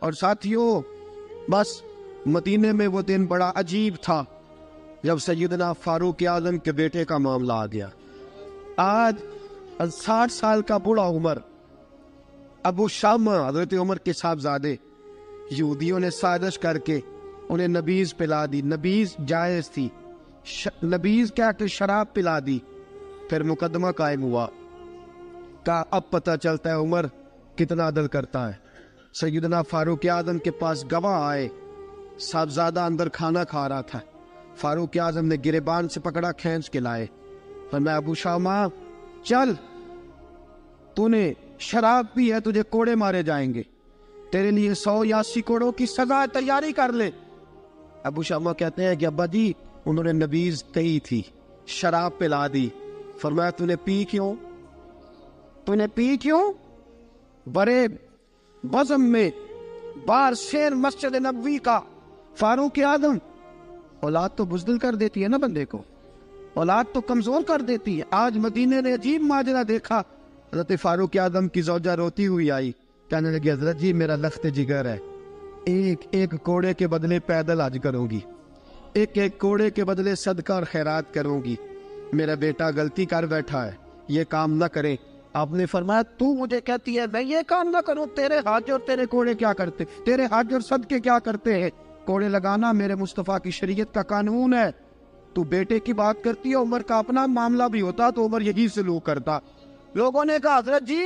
اور ساتھیوں بس مدینے میں وہ دن بڑا عجیب تھا جب سیدنا فاروق اعظم کے بیٹے کا معاملہ آ گیا۔ آج 60 سال کا بوڑھا عمر، ابو شامہ حضرت عمر کے صاحبزادے، یہودیوں نے سازش کر کے انہیں نبیذ پلا دی۔ نبیذ جائز تھی، نبیذ کیا کہ شراب پلا دی۔ پھر مقدمہ قائم ہوا، کہا اب پتہ چلتا ہے عمر کتنا عدل کرتا ہے۔ سیدنا فاروق اعظم کے پاس گواہ آئے، صاحبزادہ اندر کھانا کھا رہا تھا، فاروق اعظم نے گریبان سے پکڑا، کھینچ کے لائے، فرمایا ابو شامہ چل، تو نے شراب پی ہے، تجھے کوڑے مارے جائیں گے، تیرے لیے 100 یا 80 کوڑوں کی سزا تیاری کر لے۔ ابو شامہ کہتے ہیں کہ ابا جی انہوں نے نبیذ کہی تھی، شراب پلا دی۔ فرمایا تو نے پی کیوں؟ تو نے پی کیوں؟ بڑے بزم میں بار شیر مسجد نبوی کا فاروق اعظم، اولاد تو بزدل کر دیتی ہے نا بندے کو، اولاد تو کمزور کر دیتی ہے۔ آج مدینے نے عجیب ماجرا دیکھا، حضرت فاروق اعظم کی زوجہ روتی ہوئی آئی، کہنے لگی حضرت جی میرا لخت جگر ہے، ایک کوڑے کے بدلے پیدل حج کروں گی، ایک کوڑے کے بدلے صدقہ اور خیرات کروں گی، میرا بیٹا غلطی کر بیٹھا ہے، یہ کام نہ کرے۔ آپ نے فرمایا تو مجھے کہتی ہے میں یہ کام نہ کروں، تیرے حج اور تیرے کوڑے کیا کرتے، تیرے حج اور صدقے کیا کرتے ہیں؟ کوڑے لگانا میرے مصطفیٰ کی شریعت کا قانون ہے۔ تو بیٹے کی بات کرتی ہے، عمر کا اپنا معاملہ بھی ہوتا تو عمر یہی سلوک کرتا۔ لوگوں نے کہا حضرت جی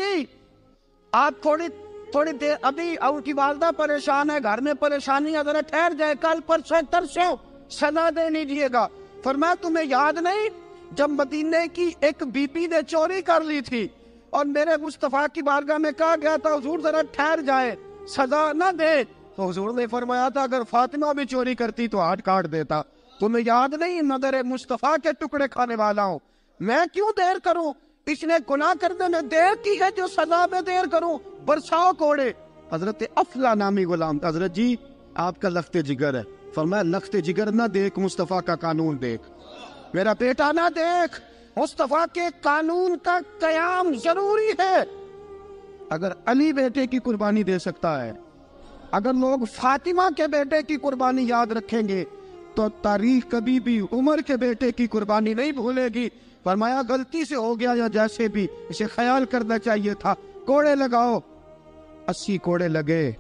آپ تھوڑی دیر، ابھی ان کی والدہ پریشان ہے، گھر میں پریشانی ہے، ذرا ٹھہر جائے، کل پرسوں ترسوں سزا دے لیجیے گا۔ فرمایا تمہیں یاد نہیں جب مدینے کی ایک بی بی نے چوری کر لی تھی اور میرے مصطفیٰ کی بارگاہ میں کہا گیا تھا حضور ذرا ٹھہر جائے، سزا نہ دے، تو حضور نے فرمایا تھا اگر فاطمہ بھی چوری کرتی تو ہاتھ کاٹ دیتا۔ تمہیں یاد نہیں نظر مصطفیٰ کے ٹکڑے کھانے والا ہوں، میں کیوں دیر کروں، اس نے گناہ کرنے میں دیر کی ہے جو سزا میں دیر کروں، برساؤ کوڑے۔ حضرت افلا نامی غلام، حضرت جی آپ کا لخت جگر ہے۔ فرمایا لخت جگر نہ دیکھ، مصطفیٰ کا قانون دیکھ، میرا بیٹا نہ دیکھ، مصطفیٰ کے قانون کا قیام ضروری ہے۔ اگر علی بیٹے کی قربانی دے سکتا ہے، اگر لوگ فاطمہ کے بیٹے کی قربانی یاد رکھیں گے تو تاریخ کبھی بھی عمر کے بیٹے کی قربانی نہیں بھولے گی۔ فرمایا غلطی سے ہو گیا یا جیسے بھی، اسے خیال کرنا چاہیے تھا، کوڑے لگاؤ۔ 80 کوڑے لگے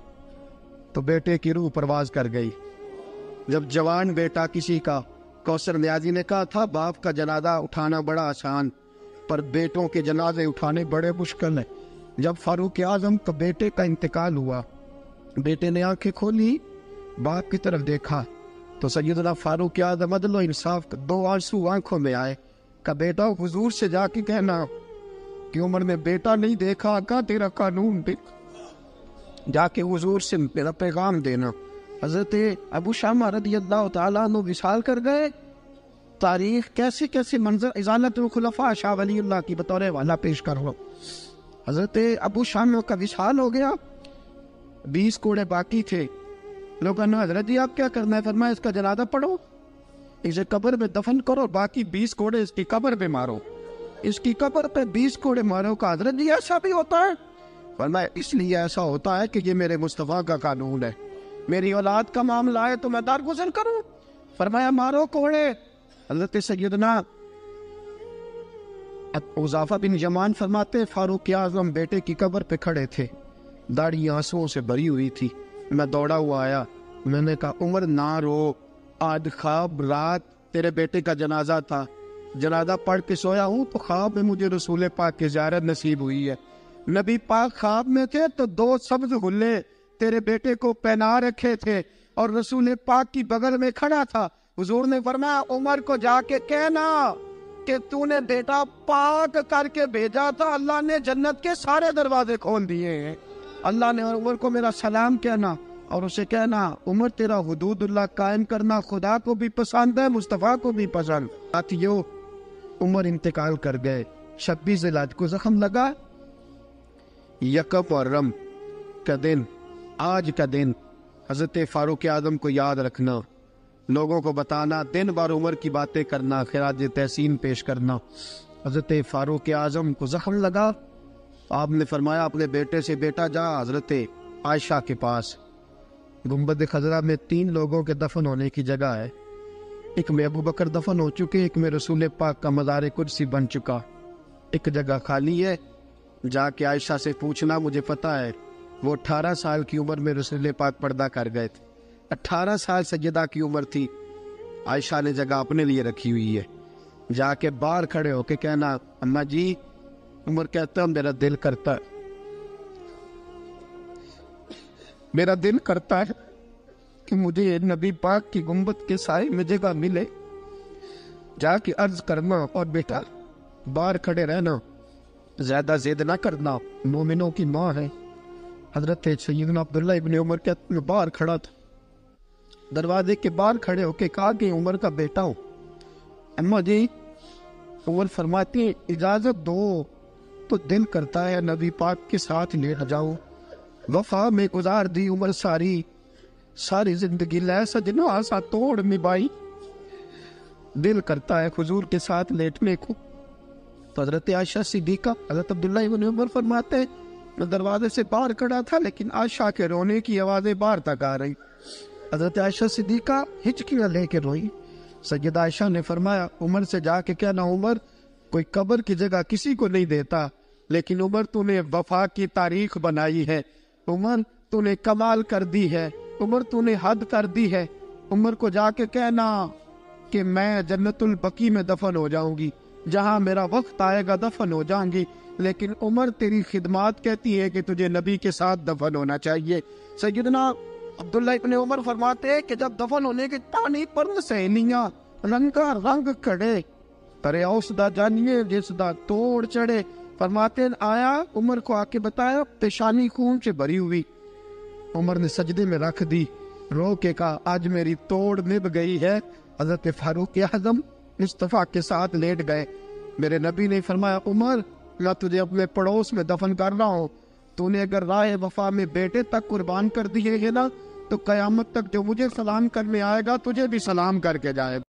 تو بیٹے کی روح پرواز کر گئی۔ جب جوان بیٹا کسی کا، کوثر نیازی نے کہا تھا باپ کا جنازہ اٹھانا بڑا آسان پر بیٹوں کے جنازے اٹھانے بڑے مشکل ہیں۔ جب فاروق اعظم کا بیٹے کا انتقال ہوا، بیٹے نے آنکھیں کھولی، باپ کی طرف دیکھا تو سیدنا فاروق اعظم عدل و انصاف کا 2 آنسو آنکھوں میں آئے، کہ بیٹا حضور سے جا کے کہنا کہ عمر نے بیٹا نہیں دیکھا، آقا تیرا قانون دیکھ، جا کے حضور سے میرا پیغام دینا۔ حضرت ابو شامہ رضی اللہ تعالیٰ عنہ وصال کر گئے۔ تاریخ کیسے کیسے منظر ازالت الخلفاء شاہ ولی اللہ کی بطور والا پیش کر رہا ہوں۔ حضرت ابو شامہ کا وصال ہو گیا، 20 کوڑے باقی تھے۔ لوگوں نے حضرت جی آپ کیا کرنا ہے؟ فرمایا اس کا جنازہ پڑھو، اسے قبر میں دفن کرو، باقی 20 کوڑے اس کی قبر پہ مارو، اس کی قبر پہ 20 کوڑے مارو۔ کا حضرت جی ایسا بھی ہوتا ہے؟ فرمایا اس لیے ایسا ہوتا ہے کہ یہ میرے مصطفیٰ کا قانون ہے، میری اولاد کا معاملہ ہے تو میں درگزر کروں۔ فرمایا مارو کوڑے۔ حضرت سیدنا حذیفہ بن یمان فرماتے فاروق اعظم بیٹے کی قبر پہ کھڑے تھے، داڑھی آنسوؤں سے بھری ہوئی تھی۔ میں دوڑا ہوا آیا، میں نے کہا عمر نہ رو، آج خواب رات تیرے بیٹے کا جنازہ تھا، جنازہ پڑھ کے سویا ہوں تو خواب میں مجھے رسول پاک کی زیارت نصیب ہوئی ہے۔ نبی پاک خواب میں تھے تو 2 سبز حلے تیرے بیٹے کو پہنا رکھے تھے اور رسول پاک کی بغل میں کھڑا تھا۔ حضور نے فرمایا عمر کو جا کے کہنا کہ تو نے بیٹا پاک کر کے بھیجا تھا، اللہ نے جنت کے سارے دروازے کھول دیے ہیں۔ اللہ نے عمر کو میرا سلام کہنا اور اسے کہنا عمر تیرا حدود اللہ قائم کرنا خدا کو بھی پسند ہے، مصطفیٰ کو بھی پسند۔ ساتھیو عمر انتقال کر گئے، 26 ذی الحج کو زخم لگا، یکم محرم کا دن، آج کا دن حضرت فاروق اعظم کو یاد رکھنا، لوگوں کو بتانا، دن بار عمر کی باتیں کرنا، خراج تحسین پیش کرنا۔ حضرت فاروق اعظم کو زخم لگا، آپ نے فرمایا اپنے بیٹے سے بیٹا جا حضرت عائشہ کے پاس، گنبد خضرا میں 3 لوگوں کے دفن ہونے کی جگہ ہے. ایک میں ابو بکر دفن ہو چکے, ایک میں رسول پاک کا مزار قدسی بن چکا. ایک جگہ خالی ہے, جا کے عائشہ سے پوچھنا, مجھے پتہ ہے. وہ 18 سال کی عمر میں رسول پاک پردہ کر گئے تھے. 18 سال سیدہ کی عمر تھی. عائشہ نے جگہ اپنے لیے رکھی ہوئی ہے. جا کے باہر کھڑے ہو کے کہنا, اماں جی. عمر کہتا ہے میرا دل کرتا ہے, میرا دل کرتا ہے کہ مجھے نبی پاک کی گنبد کے سائے میں جگہ ملے. جا کے عرض کرنا, اور بیٹا باہر کھڑے رہنا, زیادہ زید نہ کرنا, مومنوں کی ماں ہے. حضرت سیدنا عبداللہ ابن عمر کہتے ہیں باہر کھڑا تھا, دروازے کے باہر کھڑے ہو کے کہا کہ عمر کا بیٹا ہوں. اماں جی. عمر فرماتی ہیں اجازت دو تو دل کرتا ہے نبی پاک کے ساتھ لیٹ جاؤں. وفا میں گزار دی عمر ساری زندگی لے سجنا آسا توڑ نبھائی, دل کرتا ہے حضور کے ساتھ لیٹنے کو. تو حضرت عائشہ صدیقہ, حضرت عبداللہ ابن عمر فرماتے ہیں میں دروازے سے باہر کھڑا تھا لیکن عائشہ کے رونے کی آوازیں باہر تک آ رہی. حضرت عائشہ صدیقہ ہچکیاں لے کے روئی. سیدہ عائشہ نے فرمایا عمر سے جا کے کہنا, عمر کوئی قبر کی جگہ کسی کو نہیں دیتا, لیکن عمر تو نے وفا کی تاریخ بنائی ہے, عمر تو نے کمال کر دی ہے, عمر تو نے حد کر دی ہے. عمر کو جا کے کہنا کہ میں جنت البقیع میں دفن ہو جاؤں گی, جہاں میرا وقت آئے گا دفن ہو جاؤں گی, لیکن عمر تیری خدمات کہتی ہے کہ تجھے نبی کے ساتھ دفن ہونا چاہیے. سیدنا عبداللہ ابن عمر فرماتے ہیں کہ جب دفن ہونے کے پانی پر سہیلیاں رنگا رنگ کھڑے, ترے اوسدا جانیے جس دا توڑ چڑھے. فرماتے ہیں آیا, عمر کو آ کے بتایا, پیشانی خون سے بھری ہوئی. عمر نے سجدے میں رکھ دی, رو کے کہا آج میری توڑ نبھ گئی ہے. حضرت فاروق اعظم مصطفیٰ کے ساتھ لیٹ گئے. میرے نبی نے فرمایا عمر میں تجھے اپنے پڑوس میں دفن کر رہا ہوں, تو نے اگر راہ وفا میں بیٹے تک قربان کر دیے ہے نا, تو قیامت تک جو مجھے سلام کرنے آئے گا تجھے بھی سلام کر کے جائے گا.